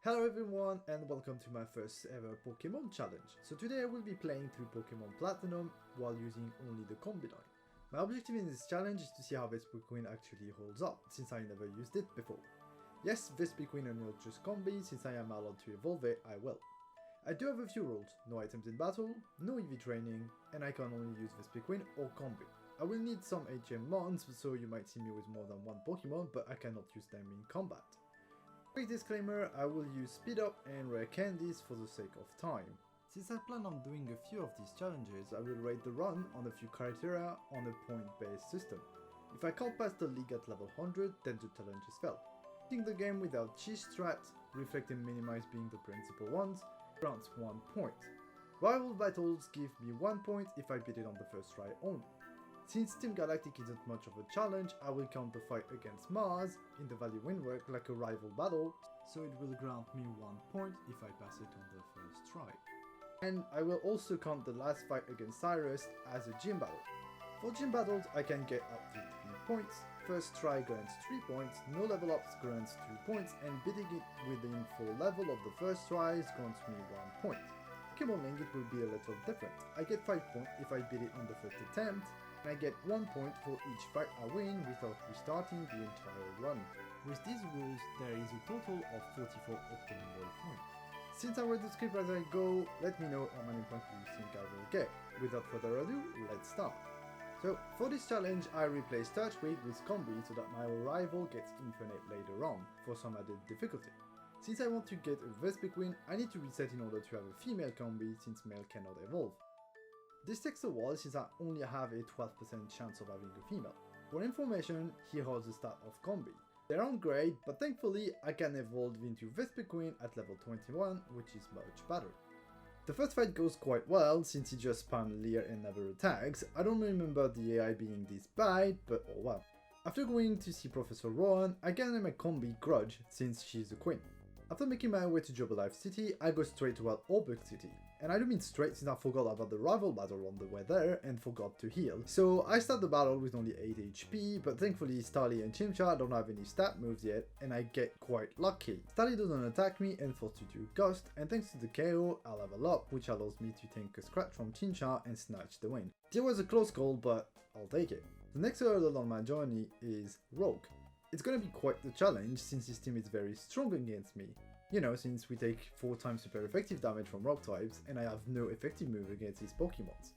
Hello everyone and welcome to my first ever Pokemon challenge. So today I will be playing through Pokemon Platinum while using only the combi line. My objective in this challenge is to see how Vespiqueen actually holds up, since I never used it before. Yes, Vespiqueen and not just combi, since I am allowed to evolve it, I will. I do have a few rules: no items in battle, no EV training, and I can only use Vespiqueen or combi. I will need some HM mons, so you might see me with more than one Pokemon, but I cannot use them in combat. Quick disclaimer, I will use speed up and rare candies for the sake of time. Since I plan on doing a few of these challenges, I will rate the run on a few criteria on a point-based system. If I can't pass the league at level 100, then the challenge is failed. Beating the game without cheese strats, reflect and minimize being the principal ones, grants 1 point. Rival battles give me 1 point if I beat it on the first try only. Since Team Galactic isn't much of a challenge, I will count the fight against Mars in the value windwork like a rival battle, so it will grant me 1 point if I pass it on the first try. And I will also count the last fight against Cyrus as a gym battle. For gym battles I can get up to 3 points, first try grants 3 points, no level ups grants 2 points, and beating it within full level of the first tries grants me 1 point. Pokemon Link it will be a little different. I get 5 points if I beat it on the first attempt, and I get 1 point for each fight I win without restarting the entire run. With these rules, there is a total of 44 obtainable points. Since I read the script as I go, let me know how many points you think I will get. Without further ado, let's start. So, for this challenge I replaced Touch Weight with Combi so that my rival gets infinite later on, for some added difficulty. Since I want to get a Vespiqueen, I need to reset in order to have a female Combi since male cannot evolve. This takes a while since I only have a 12% chance of having a female. For information, here are the stat of Combi. They aren't great, but thankfully I can evolve into Vespiqueen at level 21, which is much better. The first fight goes quite well since he just spams Leer and never attacks. I don't remember the AI being this bad, but oh well. After going to see Professor Rohan, I can name a Combi Grudge since she's a queen. After making my way to Jubilife City, I go straight to Albert City. And I do mean straight since I forgot about the rival battle on the way there and forgot to heal. So I start the battle with only 8 HP, but thankfully Starly and Chimchar don't have any stat moves yet, and I get quite lucky. Starly doesn't attack me and forces to do Ghost, and thanks to the KO, I level up, which allows me to take a scratch from Chimchar and snatch the win. There was a close call, but I'll take it. The next hurdle on my journey is Rogue. It's gonna be quite the challenge since his team is very strong against me. You know, since we take 4 times super effective damage from rock types and I have no effective move against his Pokemons.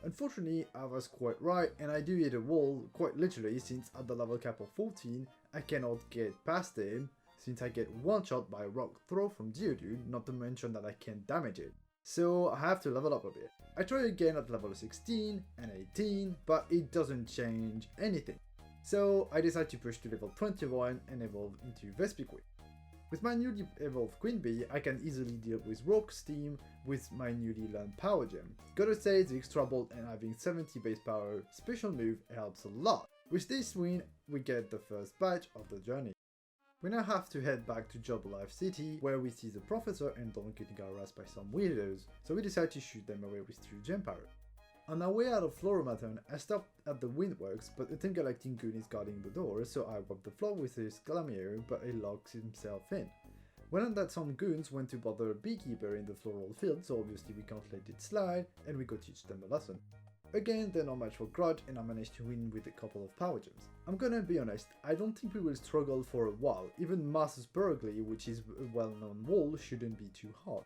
Unfortunately, I was quite right and I do hit a wall quite literally since at the level cap of 14 I cannot get past him since I get one shot by a rock throw from Geodude, not to mention that I can't damage it. So I have to level up a bit. I try again at level 16 and 18, but it doesn't change anything. So I decide to push to level 21 and evolve into Vespiqueen. With my newly evolved Queen Bee, I can easily deal with Rock's team with my newly learned Power Gem. Gotta say, the extra bolt and having 70 base power special move helps a lot. With this win, we get the first batch of the journey. We now have to head back to Jubilife City, where we see the Professor and Don getting harassed by some weirdos, so we decide to shoot them away with 2 Gem Power. On our way out of Floramaton, I stopped at the Windworks, but the Team Galactic goon is guarding the door, so I wipe the floor with his Glameow, but he locks himself in. We learned that some goons went to bother a beekeeper in the floral field, so obviously we can't let it slide, and we go teach them a lesson. Again, they're not much for Grudge, and I managed to win with a couple of Power Gems. I'm gonna be honest, I don't think we will struggle for a while. Even Mars's Burgley, which is a well-known wall, shouldn't be too hard.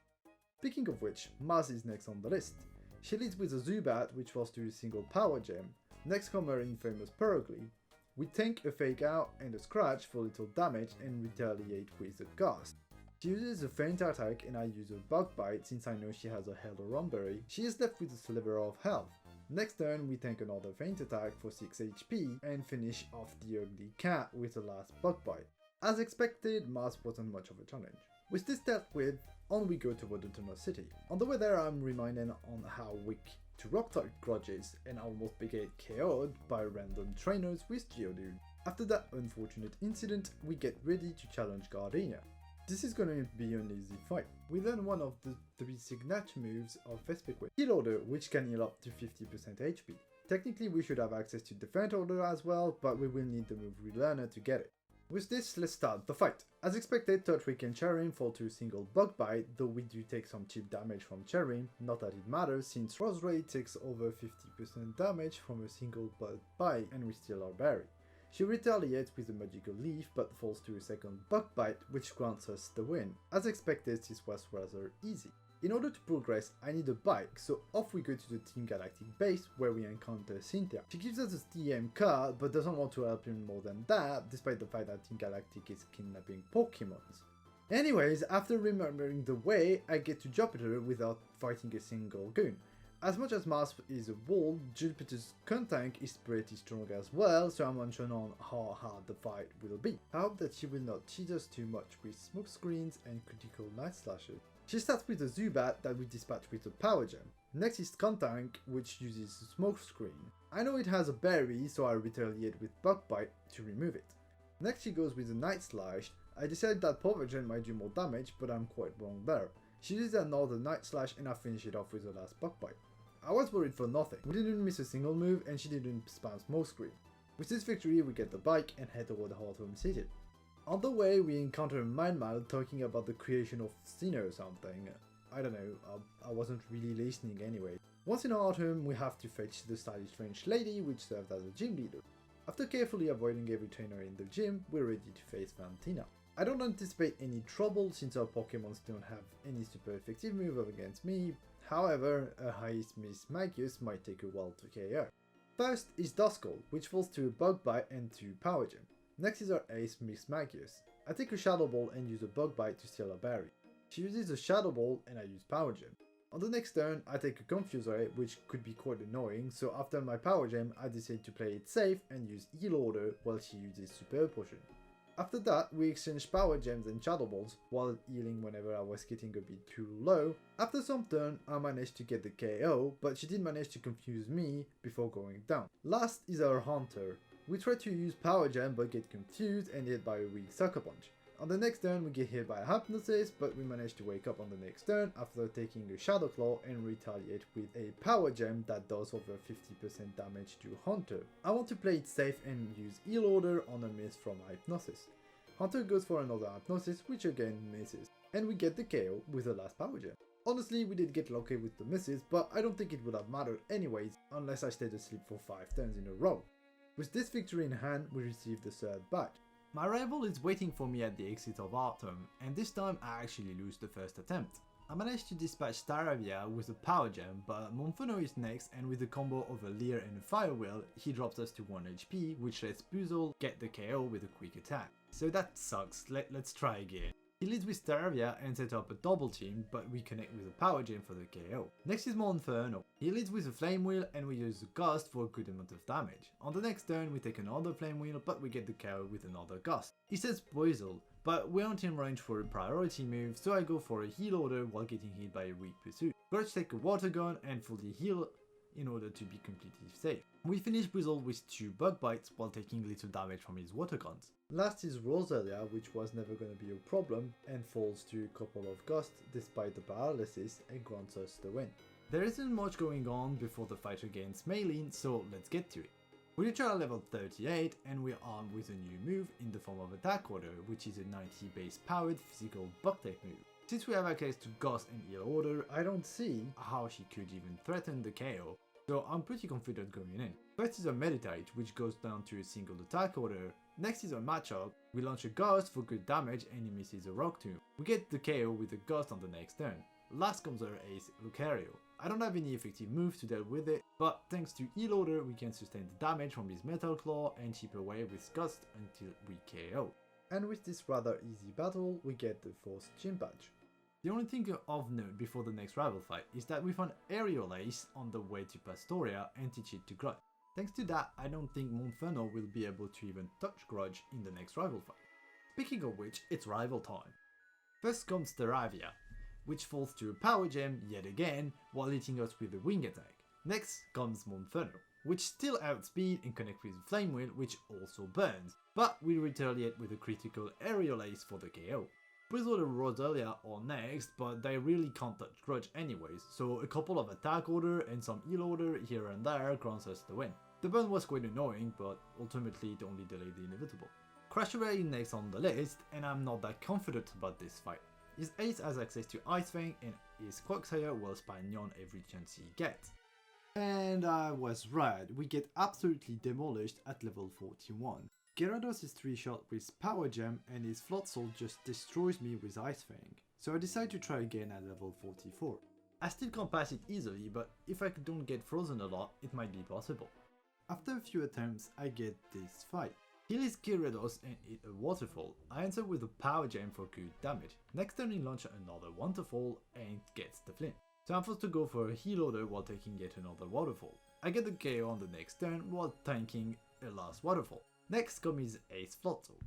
Speaking of which, Mars is next on the list. She leads with a Zubat, which was to a single Power Gem. Next come her infamous Perigly. We tank a Fake Out and a Scratch for little damage and retaliate with a Gust. She uses a Feint attack and I use a Bug Bite since I know she has a Hello Berry. She is left with a sliver of health. Next turn we tank another Feint attack for 6 HP and finish off the ugly cat with the last Bug Bite. As expected, Mars wasn't much of a challenge. With this dealt with, on we go toward Eternal City. On the way there I'm reminded on how weak to Rock-type Grudge is and I almost get KO'd by random trainers with Geodude. After that unfortunate incident, we get ready to challenge Gardenia. This is gonna be an easy fight. We learn one of the 3 signature moves of Vespiqueen. Heal Order, which can heal up to 50% HP. Technically we should have access to Defend Order as well, but we will need the move Relearner to get it. With this, let's start the fight. As expected, Turtwig and Cherrim fall to a single bug bite, though we do take some cheap damage from Cherrim, not that it matters since Roserade takes over 50% damage from a single bug bite and we steal our berry. She retaliates with a magical leaf but falls to a second bug bite, which grants us the win. As expected, this was rather easy. In order to progress, I need a bike, so off we go to the Team Galactic base where we encounter Cynthia. She gives us a TM card but doesn't want to help even more than that, despite the fact that Team Galactic is kidnapping Pokemons. Anyways, after remembering the way, I get to Jupiter without fighting a single goon. As much as Mars is a wall, Jupiter's Contank is pretty strong as well, so I'm unsure on how hard the fight will be. I hope that she will not cheat us too much with smoke screens and critical night slashes. She starts with a Zubat that we dispatch with a Power Gem. Next is Contank, which uses a smoke screen. I know it has a berry, so I retaliate with Bug Bite to remove it. Next she goes with a Night Slash. I decided that Power Gem might do more damage, but I'm quite wrong there. She uses another Night Slash and I finish it off with the last Bug Bite. I was worried for nothing. We didn't miss a single move and she didn't spam smoke screen. With this victory we get the bike and head toward Hearthome City. On the way we encounter a Mind Mal talking about the creation of Sinnoh or something. I don't know, I wasn't really listening anyway. Once in Hearthome we have to fetch the stylish French lady which served as a gym leader. After carefully avoiding every trainer in the gym, we're ready to face Valentina. I don't anticipate any trouble since our Pokemons don't have any super effective move against me. However, a highest Miss Magius might take a while to KO. First is Duskull, which falls to a Bug Bite and 2 Power Gem. Next is our ace Miss Magius. I take a Shadow Ball and use a Bug Bite to steal a berry. She uses a Shadow Ball and I use Power Gem. On the next turn, I take a Confuse Ray, which could be quite annoying, so after my Power Gem, I decide to play it safe and use Heal Order while she uses Super Potion. After that, we exchange Power Gems and Shadow Balls, while healing whenever I was getting a bit too low. After some turn, I managed to get the KO, but she did manage to confuse me before going down. Last is our Hunter. We try to use Power Gem but get confused and hit by a weak Sucker Punch. On the next turn we get hit by a Hypnosis, but we manage to wake up on the next turn after taking a Shadow Claw and retaliate with a Power Gem that does over 50% damage to Hunter. I want to play it safe and use Heal Order on a miss from Hypnosis. Hunter goes for another Hypnosis, which again misses, and we get the KO with the last Power Gem. Honestly, we did get lucky with the misses, but I don't think it would have mattered anyways, unless I stayed asleep for 5 turns in a row. With this victory in hand, we receive the third badge. My rival is waiting for me at the exit of Hearthome, and this time I actually lose the first attempt. I managed to dispatch Staravia with a Power Gem, but Monferno is next, and with a combo of a Leer and a Fire Wheel, he drops us to 1 HP, which lets Puzzle get the KO with a quick attack. So that sucks, let's try again. He leads with Staravia and sets up a double team, but we connect with a Power Gem for the KO. Next is Monferno. He leads with a Flame Wheel and we use a Gust for a good amount of damage. On the next turn we take another Flame Wheel, but we get the KO with another Gust. He says Poison, but we aren't in range for a priority move, so I go for a Heal Order while getting hit by a weak pursuit. Grudge take a Water Gun and fully heal in order to be completely safe. We finish Brizzle with 2 Bug Bites while taking little damage from his Water Guns. Last is Rosalia, which was never going to be a problem and falls to a couple of Gusts despite the paralysis and grants us the win. There isn't much going on before the fight against Maylene, so let's get to it. We reach our level 38 and we're armed with a new move in the form of Attack Order, which is a 90 base powered physical bug type move. Since we have access to Gust and Heal Order, I don't see how she could even threaten the KO, so I'm pretty confident going in. First is a Meditate, which goes down to a single Attack Order. Next is a Matchup. We launch a Gust for good damage and he misses a Rock Tomb. We get the KO with a Gust on the next turn. Last comes our ace, Lucario. I don't have any effective moves to deal with it, but thanks to Heal Order we can sustain the damage from his Metal Claw and chip away with Gust until we KO. And with this rather easy battle, we get the 4th Gym Badge. The only thing of note before the next rival fight is that we found Aerial Ace on the way to Pastoria and teach it to Grudge. Thanks to that, I don't think Monferno will be able to even touch Grudge in the next rival fight. Speaking of which, it's rival time. First comes Staravia, which falls to a Power Gem yet again while hitting us with a Wing Attack. Next comes Monferno, which still outspeed and connect with Flame Wheel, which also burns, but we retaliate with a critical Aerial Ace for the KO. Brizzle and Rosalia are next, but they really can't touch Grudge anyways, so a couple of Attack Order and some Heal Order here and there grants us the win. The burn was quite annoying, but ultimately it only delayed the inevitable. Crasher is next on the list, and I'm not that confident about this fight. His ace has access to Ice Fang, and his Quagsire will spam Nyan every chance he gets. And I was right, we get absolutely demolished at level 41. Gyarados is 3-shot with Power Gem, and his Floatzel just destroys me with Ice Fang. So I decide to try again at level 44. I still can't pass it easily, but if I don't get frozen a lot, it might be possible. After a few attempts, I get this fight. He leads Gyarados and hit a Waterfall. I answer with a Power Gem for good damage. Next turn he launches another Waterfall and gets the Flint. So I'm forced to go for a Heal Order while taking yet another Waterfall. I get the KO on the next turn while tanking a last Waterfall. Next comes his Ace Floatzel.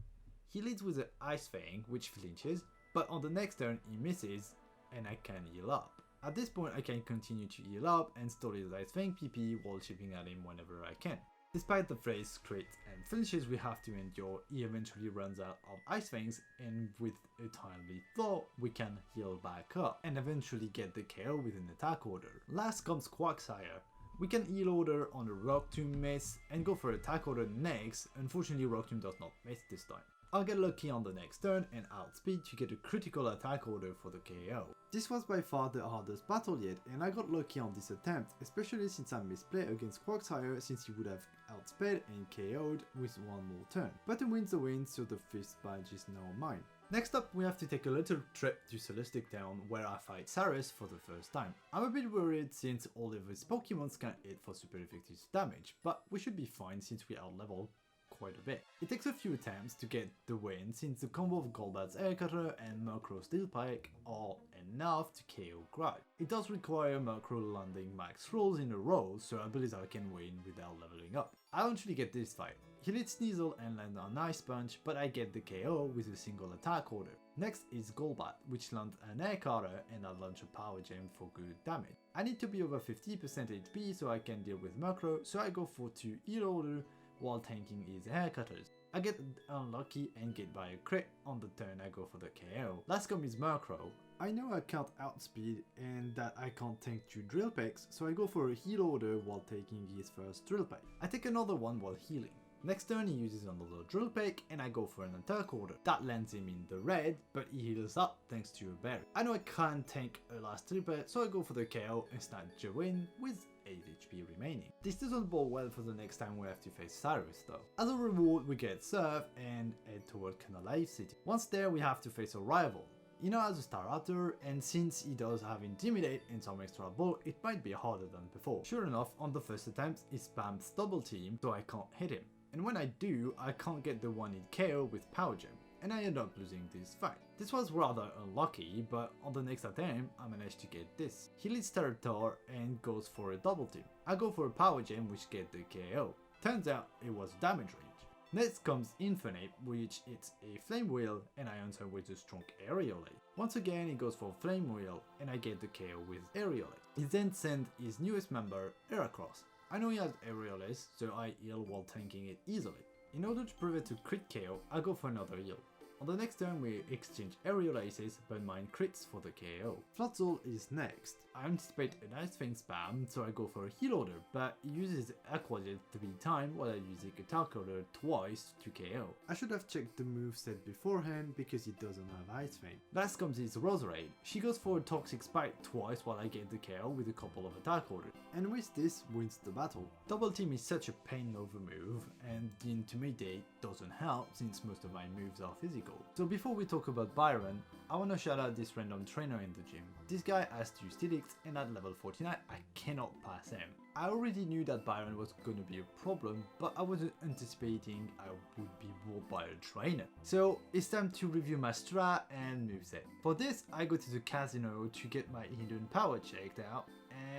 He leads with an Ice Fang which flinches, but on the next turn he misses and I can heal up. At this point I can continue to heal up and store his Ice Fang PP while chipping at him whenever I can. Despite the phrase crits and flinches we have to endure, he eventually runs out of Ice Fangs, and with a timely thought we can heal back up and eventually get the KO with an attack order. Last comes Quagsire. We can heal order on a Rock Tomb miss and go for attack order next. Unfortunately Rock Tomb does not miss this time. I'll get lucky on the next turn and outspeed to get a critical attack order for the KO. This was by far the hardest battle yet, and I got lucky on this attempt, especially since I misplay against Quagsire since he would have outsped and KO'd with one more turn. But the win's a win, so the 5th badge is now mine. Next up we have to take a little trip to Celestic Town where I fight Saris for the first time. I'm a bit worried since all of his Pokemons can hit for super effective damage, but we should be fine since we outlevel quite a bit. It takes a few attempts to get the win since the combo of Golbat's Air Cutter and Murkrow Steel Pike are enough to KO Gripe. It does require Murkrow landing max rolls in a row, so I believe I can win without leveling up. I eventually get this fight. He leads Sneasel and lands a Ice Punch, but I get the KO with a single attack order. Next is Golbat, which lands an Air Cutter and I launch a Power Gem for good damage. I need to be over 50% HP so I can deal with Murkrow, so I go for 2 heal order while tanking his Hair Cutters. I get unlucky and get by a crit. On the turn I go for the KO. Last comes is Murkrow. I know I can't outspeed and that I can't tank 2 Drill Pecks, so I go for a heal order while taking his first Drill Peck. I take another one while healing. Next turn he uses another Drill Peck and I go for an attack order. That lands him in the red, but he heals up thanks to a berry. I know I can't tank a last Drill Peck, so I go for the KO and snatch a win with 8 HP remaining. This doesn't bode well for the next time we have to face Cyrus though. As a reward we get Surf and head toward Canalave City. Once there we have to face a rival. Inot has a Staraptor, and since he does have Intimidate and some extra ball, it might be harder than before. Sure enough, on the first attempt he spams Double Team, so I can't hit him. And when I do, I can't get the one-hit KO with Power Gem, and I end up losing this fight. This was rather unlucky, but on the next attempt I managed to get this. He leads Staraptor and goes for a Double Team. I go for a Power Gem which get the KO. Turns out it was damage range. Next comes Infinite, which hits a Flame Wheel and I answer with a strong Aerialate. Once again he goes for Flame Wheel and I get the KO with Aerialate. He then sends his newest member, Heracross. I know he has Aerialate, so I heal while tanking it easily. In order to prevent a crit KO, I go for another heal. On the next turn we exchange Aerial Aces, but mine crits for the KO. Floatzel is next. I anticipate a Ice Fang spam, so I go for a heal order, but he uses Aqua Jet 3 times while I use a attack order twice to KO. I should have checked the moveset beforehand because he doesn't have Ice Fang. Last comes his Roserade. She goes for a Toxic Spike twice while I get the KO with a couple of attack orders. And with this wins the battle. Double Team is such a pain of a move, and the Intimidate doesn't help since most of my moves are physical. So before we talk about Byron, I wanna shout out this random trainer in the gym. This guy has 2 Steelix and at level 49 I cannot pass him. I already knew that Byron was gonna be a problem, but I wasn't anticipating I would be ruled by a trainer. So it's time to review my strat and moveset. For this I go to the casino to get my hidden power checked out,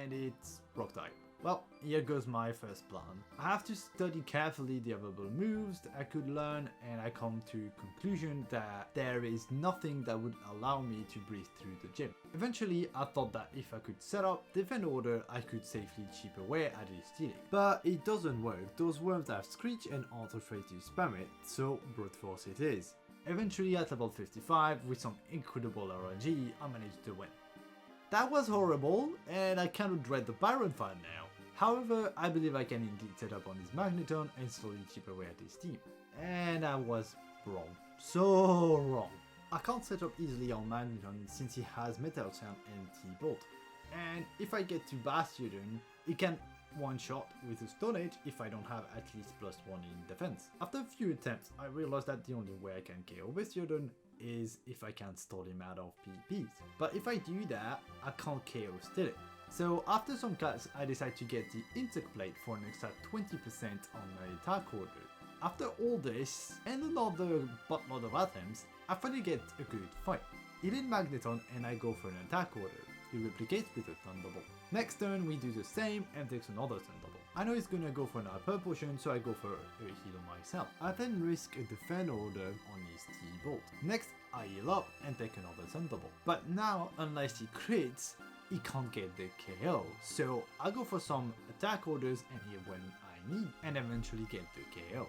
and it's Rock type. Well, here goes my first plan. I have to study carefully the available moves that I could learn, and I come to a conclusion that there is nothing that would allow me to breeze through the gym. Eventually, I thought that if I could set up Defend Order, I could safely chip away at his stealing. But it doesn't work. Those worms have Screech and aren't afraid to spam it, so Brute Force it is. Eventually, at level 55, with some incredible RNG, I managed to win. That was horrible, and I kind of dread the Byron fight now. However, I believe I can indeed set up on his Magneton and slowly chip away at his team. And I was wrong. So wrong. I can't set up easily on Magneton since he has Metal Sound and T-Bolt. And if I get to Bastiodon, it can one-shot with a Stone Edge if I don't have at least +1 in defense. After a few attempts, I realized that the only way I can KO Bastiodon is if I can stall him out of PvPs. But if I do that, I can't KO Steelix. So after some cuts, I decide to get the Insect Plate for an extra 20% on my attack order. After all this, and another buttload of items, I finally get a good fight. He hit Magneton and I go for an attack order. He replicates with a Thunderbolt. Next turn we do the same and takes another Thunderbolt. I know he's gonna go for an Hyper Potion, so I go for a heal on myself. I then risk a Defend Order on his T-Bolt. Next I heal up and take another Thunderbolt. But now, unless he crits, he can't get the KO. So I go for some attack orders and heal when I need, and eventually get the KO.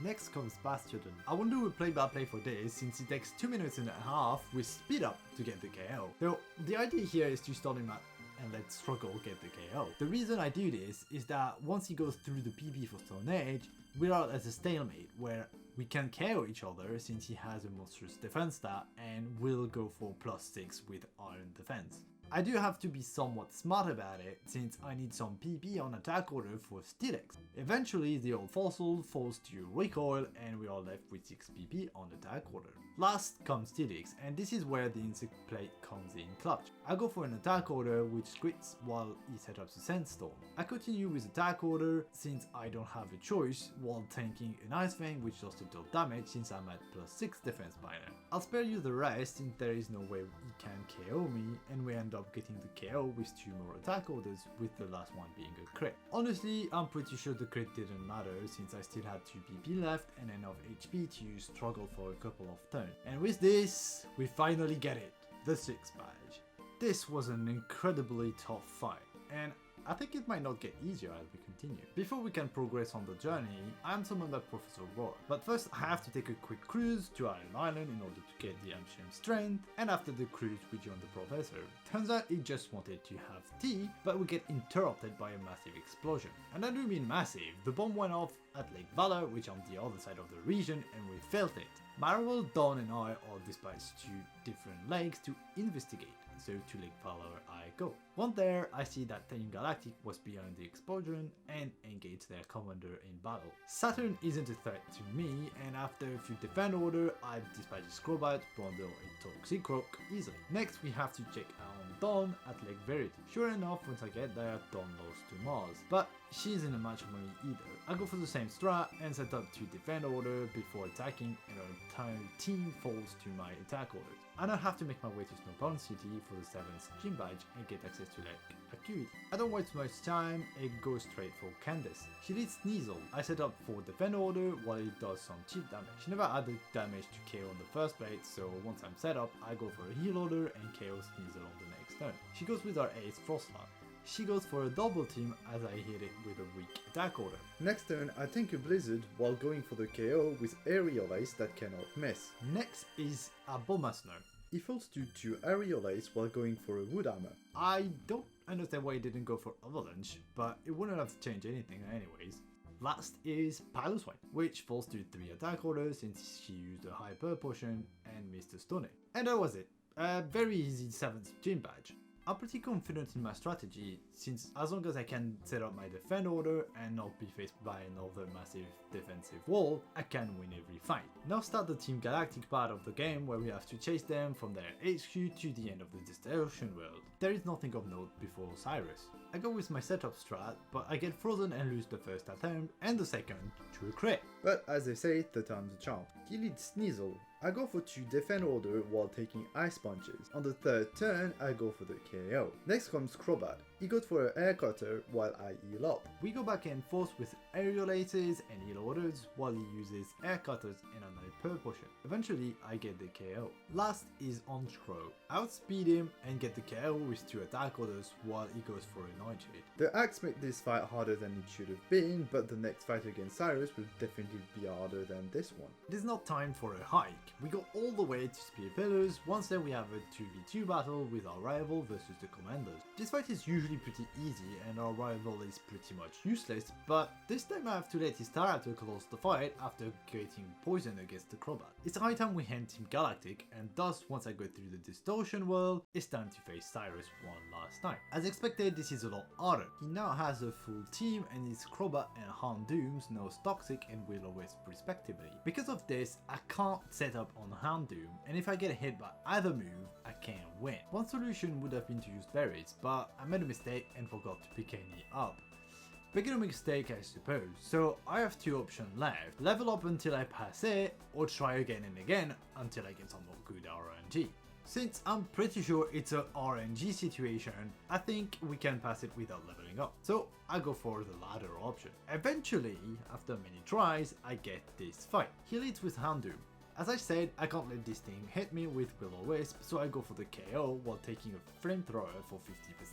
Next comes Bastiodon. I won't do a play-by-play for this since it takes 2 minutes and a half with speed up to get the KO. Though the idea here is to stall him out and let Struggle get the KO. The reason I do this is that once he goes through the PB for Stone Edge, we're out as a stalemate where we can KO each other since he has a monstrous defense stat and will go for +6 with Iron Defense. I do have to be somewhat smart about it since I need some PP on attack order for Steelix. Eventually the old fossil falls to recoil and we are left with 6 PP on attack order. Last comes Steelix and this is where the Insect Plate comes in clutch. I go for an attack order which crits while he set up the Sandstorm. I continue with attack order since I don't have a choice while tanking an Ice Fang which does total damage since I'm at +6 defense by now. I'll spare you the rest since there is no way he can KO me and we end up getting the KO with 2 more attack orders with the last one being a crit. Honestly, I'm pretty sure the crit didn't matter since I still had 2 PP left and enough HP to use Struggle for a couple of turns. And with this, we finally get it, the 6 badge. This was an incredibly tough fight and I think it might not get easier as we continue. Before we can progress on the journey, I am summoned by Professor Roar. But first I have to take a quick cruise to Iron Island in order to get the ancient strength, and after the cruise we join the Professor. Turns out he just wanted to have tea, but we get interrupted by a massive explosion. And I do mean massive, the bomb went off at Lake Valor, which on the other side of the region, and we felt it. My rival Dawn and I are dispatched to different lakes to investigate. So to Lake Valor I go. Once there, I see that Team Galactic was behind the explosion and engage their commander in battle. Saturn isn't a threat to me, and after a few defend order, I dispatch a Scrobite, Bundle a Toxicroak easily. Next we have to check on Dawn at Lake Verity. Sure enough, once I get there, Dawn lost to Mars, but she isn't a match for me either. I go for the same strat and set up to defend order before attacking, and our entire team falls to my attack orders. I now have to make my way to Snowbound City for the 7th gym badge and get access to Lake Acuity. I don't waste much time and go straight for Candace. She leads Sneasel. I set up for defend order while it does some cheap damage. She never added damage to KO on the first plate, so once I'm set up, I go for a heal order and KO Sneasel on the next turn. She goes with our ace Frostlock. She goes for a double team as I hit it with a weak attack order. Next turn I tank a Blizzard while going for the KO with Aerial Ace that cannot miss. Next is Abomasnow. He falls to 2 Aerial Ace while going for a Wood Hammer. I don't understand why he didn't go for Avalanche, but it wouldn't have changed anything anyways. Last is Piloswine, which falls to 3 attack orders since she used a Hyper Potion and missed a Stone Edge. And that was it. A very easy 7th gym badge. I'm pretty confident in my strategy since as long as I can set up my defend order and not be faced by another massive defensive wall, I can win every fight. Now start the Team Galactic part of the game where we have to chase them from their HQ to the end of the Distortion World. There is nothing of note before Cyrus. I go with my setup strat, but I get frozen and lose the first attempt and the second to a crit. But as they say, the time's a charm. He leads Sneasel. I go for 2 defend order while taking Ice Punches. On the 3rd turn, I go for the KO. Next comes Crobat. He goes for an Air Cutter while I heal up. We go back and forth with aerial aces and heal orders while he uses air cutters and an Hyper Potion. Eventually, I get the KO. Last is Onchkrow. I outspeed him and get the KO with 2 attack orders while he goes for a Nightshade. The axe made this fight harder than it should have been, but the next fight against Cyrus will definitely be harder than this one. It is not time for a hike. We go all the way to Spear Pillars. Once there we have a 2v2 battle with our rival versus the commanders. This fight is usually pretty easy and our rival is pretty much useless, but this time I have to let his Tarator close the fight after getting poisoned against the Crobat. It's high time we end Team Galactic, and thus once I go through the Distortion World, it's time to face Cyrus one last time. As expected, this is a lot harder. He now has a full team and his Crobat and Houndooms knows Toxic and Will-O-Wisp respectively. Because of this, I can't set up on Houndoom, and if I get hit by either move, I can't win. One solution would have been to use berries, but I made a mistake and forgot to pick any up. Bigger mistake I suppose, so I have two options left: level up until I pass it, or try again and again until I get some more good RNG. Since I'm pretty sure it's a RNG situation, I think we can pass it without leveling up. So I go for the latter option. Eventually, after many tries, I get this fight. He leads with Houndoom. As I said, I can't let this thing hit me with Will-O-Wisp, so I go for the KO while taking a Flamethrower for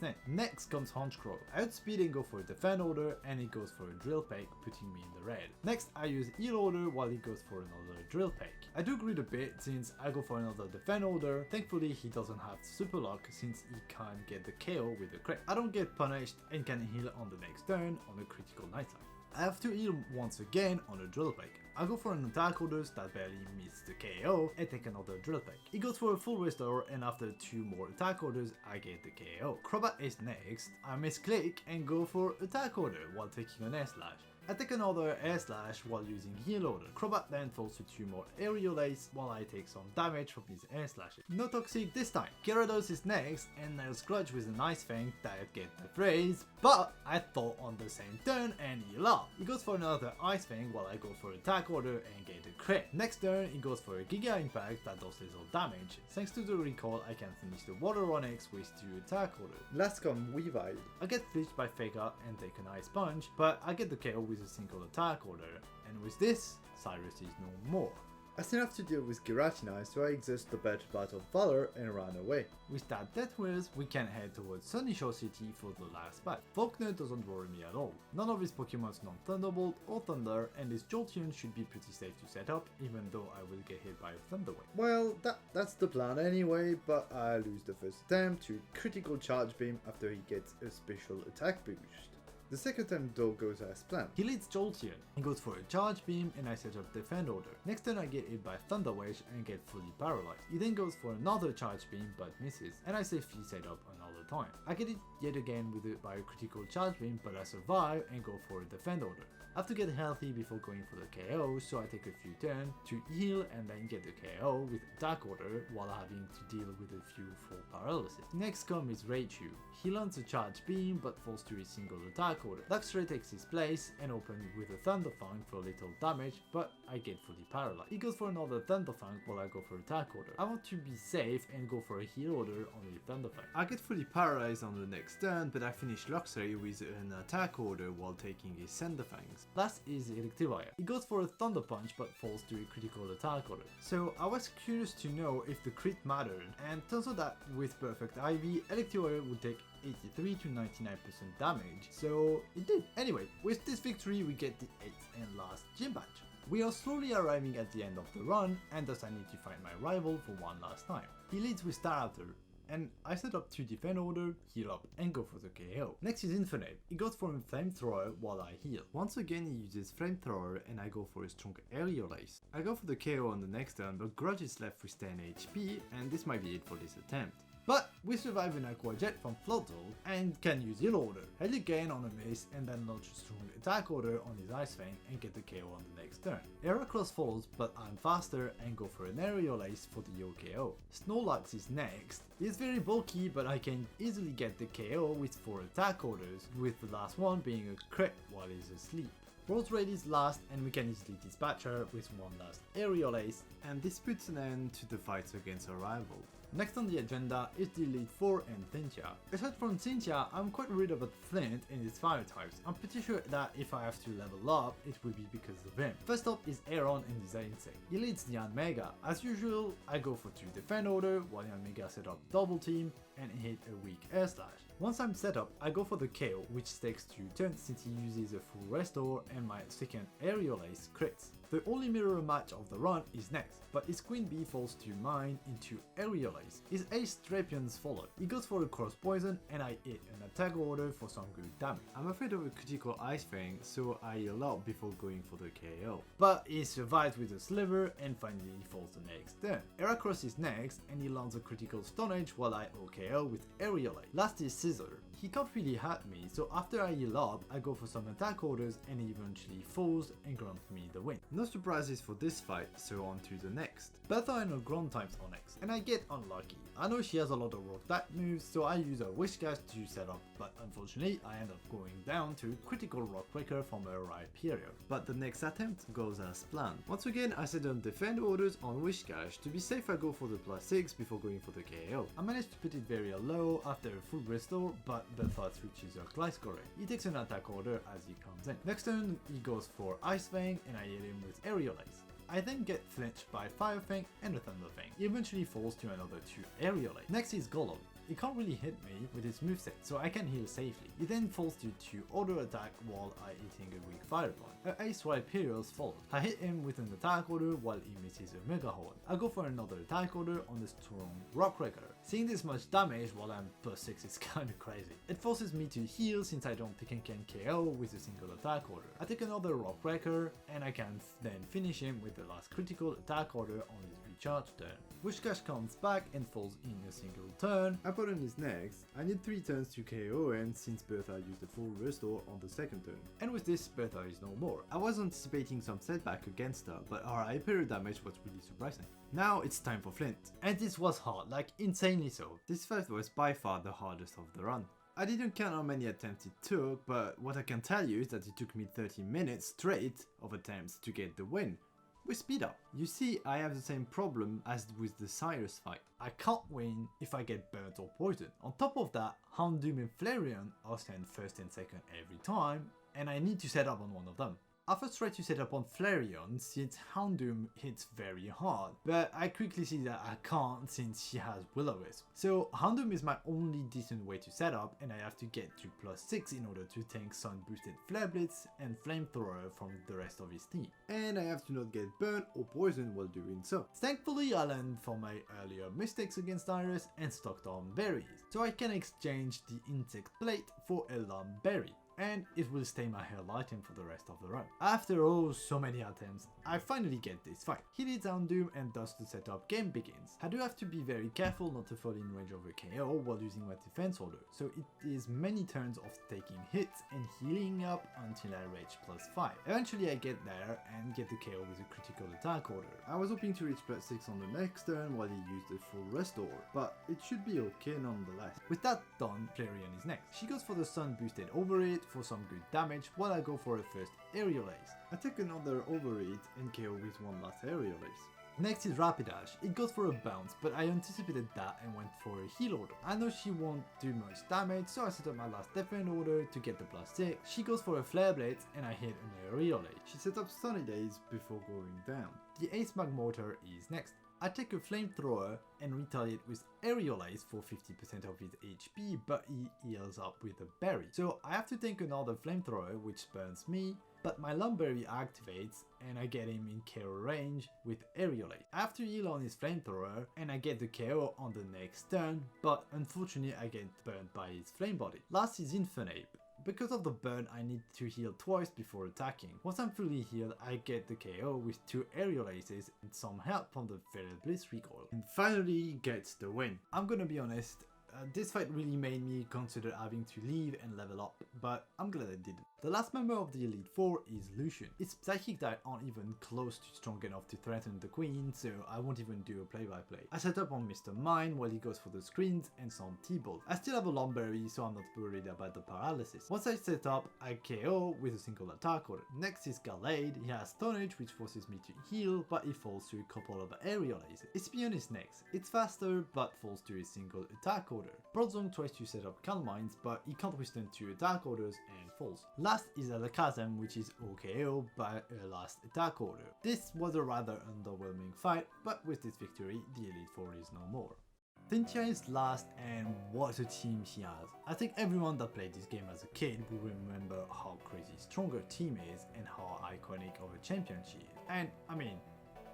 50%. Next comes Honchcrow. I outspeed and go for a Defend Order, and he goes for a Drill Peck, putting me in the red. Next, I use Heal Order while he goes for another Drill Peck. I do greed a bit since I go for another Defend Order. Thankfully, he doesn't have Super Lock since he can't get the KO with the crit. I don't get punished and can heal on the next turn on a critical nighttime. I have to heal once again on a Drill Peck. I go for an attack orders that barely meets the KO and take another Drill Peck. He goes for a full restore, and after 2 more attack orders I get the KO. Crobat is next. I misclick and go for attack order while taking an Air Slash. I take another Air Slash while using Heal Order. Crobat then falls to 2 more Aerial Ace while I take some damage from his Air Slashes. No Toxic this time. Gyarados is next and Nails Grudge with an Ice Fang that get the phrase, but I thought on the same turn and heal up. He goes for another Ice Fang while I go for Attack Order and get a crit. Next turn he goes for a Giga Impact that does little damage. Thanks to the recall I can finish the Water Onyx with 2 Attack Orders. Last come Weavile. I get flinched by Faker and take an Ice Punch, but I get the KO with a single attack order, and with this, Cyrus is no more. I still have to deal with Giratina, so I exhaust the Battle of Valor and run away. With that Death Wheels, we can head towards Sunny Shore City for the last battle. Faulkner doesn't worry me at all. None of his Pokemons know Thunderbolt or Thunder, and his Jolteon should be pretty safe to set up, even though I will get hit by a Thunder Wave. Well, that's the plan anyway, but I lose the first attempt to critical charge beam after he gets a special attack boost. The second attempt though goes as planned. He leads Jolteon. He goes for a Charge Beam and I set up Defend Order. Next turn I get hit by Thunder Wedge and get fully paralyzed. He then goes for another Charge Beam but misses, and I safely set up another time. I get it yet again by a critical Charge Beam, but I survive and go for a Defend Order. I have to get healthy before going for the KO, so I take a few turns to heal and then get the KO with Attack Order while having to deal with a few full paralysis. Next comes Raichu. He lands a Charge Beam but falls to a single attack order. Luxray takes his place and opens with a Thunder Fang for little damage, but I get fully paralyzed. He goes for another Thunder Fang while I go for attack order. I want to be safe and go for a heal order on the Thunder Fang. I get fully paralyzed on the next turn, but I finish Luxray with an attack order while taking his Thunder Fangs. Last is Electivire. He goes for a Thunder Punch but falls to a critical attack order. So I was curious to know if the crit mattered, and turns out that with Perfect Ivy, Electivire would take 83 to 99% damage, so it did. Anyway, with this victory we get the 8th and last gym badge. We are slowly arriving at the end of the run, and thus I need to find my rival for one last time. He leads with Staraptor, and I set up 2 Defend Order, heal up, and go for the KO. Next is Infinite. He goes for a Flamethrower while I heal. Once again he uses Flamethrower and I go for a strong Aerial Ace. I go for the KO on the next turn, but Grudge is left with 10 HP, and this might be it for this attempt. But we survive an Aqua Jet from Floatzel and can use Heal Order, head again on a miss and then launch a strong attack order on his Ice Fang and get the KO on the next turn. Heracross falls, but I'm faster and go for an Aerial Ace for the OKO. Snorlax is next. He's very bulky, but I can easily get the KO with 4 attack orders, with the last one being a crit while he's asleep. Roserade is last, and we can easily dispatch her with one last Aerial Ace, and this puts an end to the fights against our rival. Next on the agenda is the Elite Four and Cynthia. Aside from Cynthia, I'm quite worried about Flint and his fire types. I'm pretty sure that if I have to level up, it will be because of him. First up is Aeron and his Insect. He leads the Yanmega. As usual, I go for 2 Defend Order, while Yanmega set up Double Team and hit a weak Air Slash. Once I'm set up, I go for the KO, which takes 2 turns since he uses a full restore and my second Aerial Ace crits. The only mirror match of the run is next, but his Queen Bee falls to mine into Aerial Ace. His Ace Trapians follow. He goes for a cross poison and I hit an attack order for some good damage. I'm afraid of a critical Ice Fang, so I heal up before going for the KO. But he survives with a sliver and finally falls the next turn. Heracross is next and he lands a critical Stone Edge while I OKO with Aerial Ace. Last is Scissor. He can't really hurt me, so after I heal up, I go for some attack orders and he eventually falls and grants me the win. No surprises for this fight, so on to the next. Bertha and her ground types are next, and I get unlucky. I know she has a lot of rock type moves, so I use a Wish Cast to set up, but unfortunately I end up going down to critical Rock Breaker from her right period. But the next attempt goes as planned. Once again I set on defend orders on Wish Cash. To be safe I go for the +6 before going for the KO. I managed to put it very low after a full restore, but Bertha switches her Gliscor. He takes an attack order as he comes in. Next turn he goes for Ice Fang and I hit him with Aerial Ace. I then get flinched by Fire Fang and a Thunder Fang. He eventually falls to another 2 Aerial Ace. Next is Golem. He can't really hit me with his moveset, so I can heal safely. He then falls to 2 auto attack while I hitting a weak fire point. Her Ace Right Periods follows. I hit him with an attack order while he misses a Mega Horn. I go for another attack order on the strong Rock Wrecker. Seeing this much damage while I'm +6 is kinda crazy. It forces me to heal since I don't think I can KO with a single attack order. I take another Rock Wrecker and I can then finish him with the last critical attack order on his recharge turn. Wish Cash comes back and falls in a single turn. Apollon is next. I need 3 turns to KO him since Bertha used a full restore on the second turn. And with this, Bertha is no more. I was anticipating some setback against her, but her hyper damage was really surprising. Now it's time for Flint. And this was hard, like insanely so. This fight was by far the hardest of the run. I didn't count how many attempts it took, but what I can tell you is that it took me 30 minutes straight of attempts to get the win. With speed up. You see, I have the same problem as with the Cyrus fight. I can't win if I get burnt or poisoned. On top of that, Houndoom and Flareon are stand first and second every time, and I need to set up on one of them. I first tried to set up on Flareon since Houndoom hits very hard, but I quickly see that I can't since she has Will-O-Wisp. So Houndoom is my only decent way to set up, and I have to get to +6 in order to tank Sun Boosted Flare Blitz and Flamethrower from the rest of his team. And I have to not get burnt or poisoned while doing so. Thankfully I learned from my earlier mistakes against Iris and stocked on berries, so I can exchange the Insect Plate for a Lump Berry, and it will stay my hell item for the rest of the run. After so many attempts, I finally get this fight. He leads Houndoom and thus the setup game begins. I do have to be very careful not to fall in range of a KO while using my defense order, so it is many turns of taking hits and healing up until I reach +5. Eventually I get there and get the KO with a critical attack order. I was hoping to reach +6 on the next turn while he used a full restore, but it should be okay nonetheless. With that done, Flareon is next. She goes for the Sun Boosted Overhit for some good damage while I go for a first Aerial Ace. I take another Overhit and KO with one last Aerial Ace. Next is Rapidash. It goes for a bounce, but I anticipated that and went for a heal order. I know she won't do much damage, so I set up my last defend order to get the +6. She goes for a Flare Blade and I hit an Aerial Ace. She set up Sunny Days before going down. The Ace Magmortar is next. I take a Flamethrower and retaliate with Aerial Ace for 50% of his HP, but he heals up with a berry. So I have to take another Flamethrower which burns me, but my Lump Berry activates and I get him in KO range with Aerial Ace. I have to heal on his Flamethrower and I get the KO on the next turn, but unfortunately I get burned by his Flame Body. Last is Infernape. Because of the burn, I need to heal twice before attacking. Once I'm fully healed, I get the KO with 2 Aerial Aces and some help from the Feral Blitz recoil. And finally gets the win. I'm gonna be honest, this fight really made me consider having to leave and level up, but I'm glad I didn't. The last member of the Elite Four is Lucian. Its psychic type aren't even close to strong enough to threaten the Queen, so I won't even do a play-by-play. I set up on Mr. Mine while he goes for the screens and some T-Balls. I still have a Lump Berry, so I'm not worried about the paralysis. Once I set up, I KO with a single attack order. Next is Gallade. He has Stone Edge, which forces me to heal, but he falls to a couple of Aerial Aces. Espion is next. It's faster, but falls to a single attack order. Broadzong tries to set up Calm Minds, but he can't withstand 2 attack orders and falls. Last is Alakazam, which is OKO by a last attack order. This was a rather underwhelming fight, but with this victory, the Elite Four is no more. Cynthia is last, and what a team she has. I think everyone that played this game as a kid will remember how crazy strong her team is and how iconic of a champion she is. And I mean,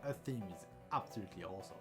her theme is absolutely awesome.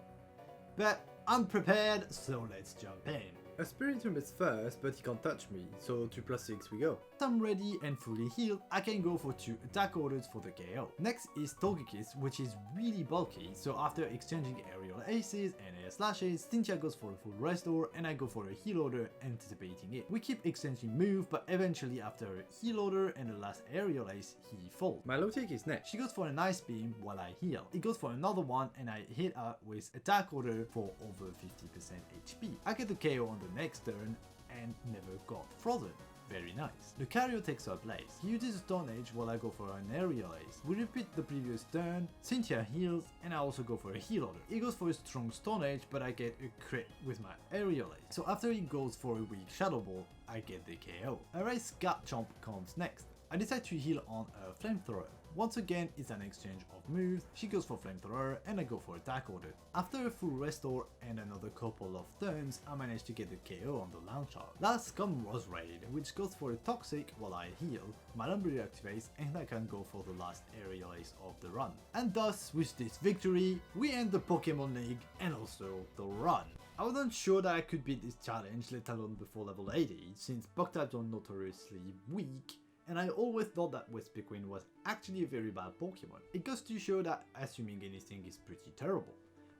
But I'm prepared, so let's jump in. A Spiritomb is first, but he can't touch me, so 2+6 we go. I'm ready and fully healed, I can go for 2 attack orders for the KO. Next is Togekiss, which is really bulky, so after exchanging aerial aces and air slashes, Cynthia goes for a full restore and I go for a heal order anticipating it. We keep exchanging moves, but eventually after a heal order and the last aerial ace, he falls. My low take is next. She goes for an ice beam while I heal. He goes for another one and I hit her with attack order for over 50% HP. I get the KO on the next turn and never got frozen. Very nice. Lucario takes her place. He uses a Stone Age while I go for an aerial ace. We repeat the previous turn, Cynthia heals and I also go for a heal order. He goes for a strong Stone Age but I get a crit with my aerial ace. So after he goes for a weak Shadow Ball, I get the KO. A Race Garchomp comes next. I decide to heal on a Flamethrower. Once again, it's an exchange of moves, she goes for Flamethrower and I go for attack order. After a full restore and another couple of turns, I manage to get the KO on the launcher. Last comes Rose Raid, which goes for a Toxic while I heal, my Lumberry activates and I can go for the last aerial ace of the run. And thus, with this victory, we end the Pokemon League and also the run. I wasn't sure that I could beat this challenge, let alone before level 80, since bug types are notoriously weak, and I always thought that Vespiqueen was actually a very bad Pokemon. It goes to show that assuming anything is pretty terrible.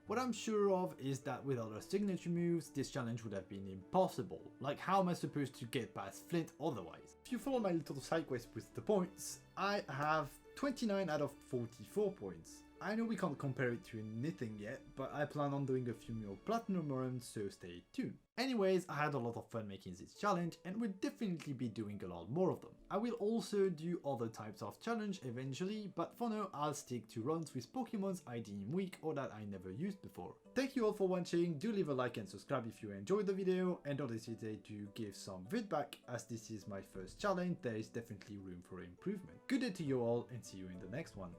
What I'm sure of is that without her signature moves, this challenge would have been impossible. Like, how am I supposed to get past Flint otherwise? If you follow my little side quest with the points, I have 29 out of 44 points. I know we can't compare it to anything yet, but I plan on doing a few more platinum runs, so stay tuned. Anyways, I had a lot of fun making this challenge and will definitely be doing a lot more of them. I will also do other types of challenge eventually, but for now I'll stick to runs with Pokemons I deem weak or that I never used before. Thank you all for watching, do leave a like and subscribe if you enjoyed the video, and don't hesitate to give some feedback, as this is my first challenge, there is definitely room for improvement. Good day to you all and see you in the next one.